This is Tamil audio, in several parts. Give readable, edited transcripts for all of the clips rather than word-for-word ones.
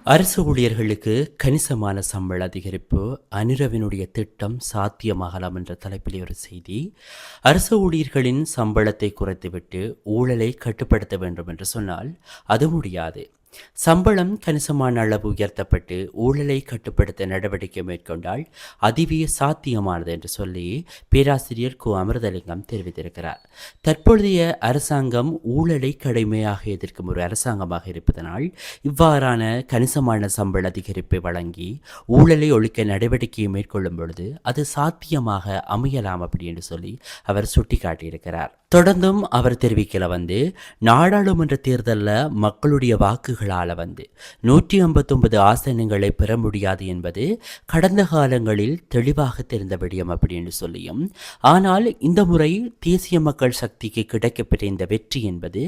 அரசு ஊழியர்களுக்கு கணிசமான சம்பள அதிகரிப்பு, அனிரவினுடைய திட்டம் சாத்தியமாகலாம் என்ற தலைப்பிலே ஒரு செய்தி. அரசு ஊழியர்களின் சம்பளத்தை குறைத்துவிட்டு ஊழலை கட்டுப்படுத்த வேண்டும் என்று சொன்னால் அது முடியாது. சம்பளம் கணிசமான அளவு உயர்த்தப்பட்டு ஊழலை கட்டுப்படுத்த நடவடிக்கை மேற்கொண்டால் அதுவே சாத்தியமானது என்று சொல்லி பேராசிரியர் கு அமிர்தலிங்கம் தெரிவித்திருக்கிறார். தற்பொழுதைய அரசாங்கம் ஊழலை கடுமையாக எதிர்க்கும் ஒரு அரசாங்கமாக இருப்பதனால் இவ்வாறான கணிசமான சம்பள அதிகரிப்பை வழங்கி ஊழலை ஒழிக்க நடவடிக்கையை மேற்கொள்ளும் பொழுது அது சாத்தியமாக அமையலாம் அப்படி என்று சொல்லி அவர் சுட்டிக்காட்டியிருக்கிறார். தொடர்ந்தும் அவர் தெரிவிக்கல நாடாளுமன்ற தேர்தலில் மக்களுடைய வாக்குகளால் 159 ஆசனங்களை பெற முடியாது என்பது கடந்த காலங்களில் தெளிவாக தெரிந்த விடயம் அப்படின்னு சொல்லியும், ஆனால் இந்த முறை தேசிய மக்கள் சக்திக்கு கிடைக்கப்பெற்ற இந்த வெற்றி என்பது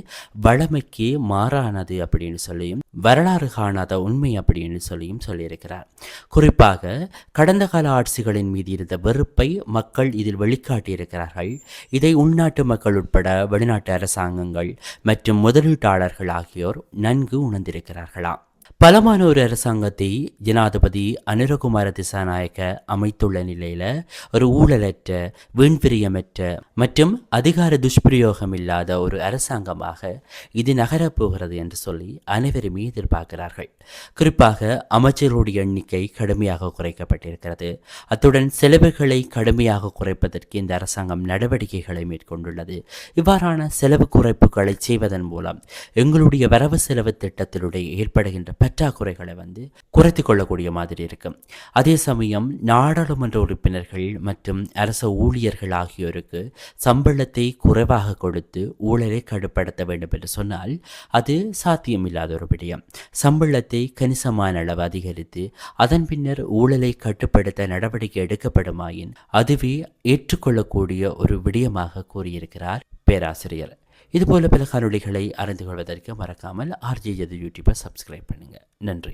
வழமைக்கு மாறானது அப்படின்னு சொல்லியும், வரலாறு காணாத உண்மை அப்படின்னு சொல்லியிருக்கிறார். குறிப்பாக கடந்த கால ஆட்சிகளின் மீது இருந்த வெறுப்பை மக்கள் இதில் வெளிக்காட்டியிருக்கிறார்கள். இதை உள்நாட்டு மக்கள் உட்பட வெளிநாட்டு அரசாங்கங்கள் மற்றும் முதலீட்டாளர்கள் ஆகியோர் நன்கு உணர்ந்திருக்கிறார்களாம். பலமான ஒரு அரசாங்கத்தை ஜனாதிபதி அனுரகுமார திசாநாயக்க அமைத்துள்ள நிலையில் ஒரு ஊழலற்ற, வீண்பிரியமற்ற மற்றும் அதிகார துஷ்பிரயோகம் இல்லாத ஒரு அரசாங்கமாக இது நகரப்போகிறது என்று சொல்லி அனைவருமே எதிர்பார்க்கிறார்கள். குறிப்பாக அமைச்சர்களுடைய எண்ணிக்கை கடுமையாக குறைக்கப்பட்டிருக்கிறது. அத்துடன் செலவுகளை கடுமையாக குறைப்பதற்கு இந்த அரசாங்கம் நடவடிக்கைகளை மேற்கொண்டுள்ளது. இவ்வாறான செலவு குறைப்புகளை செய்வதன் மூலம் எங்களுடைய வரவு செலவு திட்டத்தினுடைய ஏற்படுகின்ற பற்றாக்குறைகளை குறைத்து கொள்ளக்கூடிய மாதிரி இருக்கும். அதே சமயம் நாடாளுமன்ற உறுப்பினர்கள் மற்றும் அரசு ஊழியர்கள் ஆகியோருக்கு சம்பளத்தை குறைவாக கொடுத்து ஊழலை கட்டுப்படுத்த வேண்டும் என்று சொன்னால் அது சாத்தியமில்லாத ஒரு விடயம். சம்பளத்தை கணிசமான அளவு அதிகரித்து அதன் பின்னர் ஊழலை கட்டுப்படுத்த நடவடிக்கை எடுக்கப்படுமாயின் அதுவே ஏற்றுக்கொள்ளக்கூடிய ஒரு விடயமாக கூறியிருக்கிறார் பேராசிரியர். இதுபோல பல காணொளிகளை அறிந்து கொள்வதற்கு மறக்காமல் ஆர்ஜே யூடியூபை சப்ஸ்கிரைப் பண்ணுங்க. நன்றி.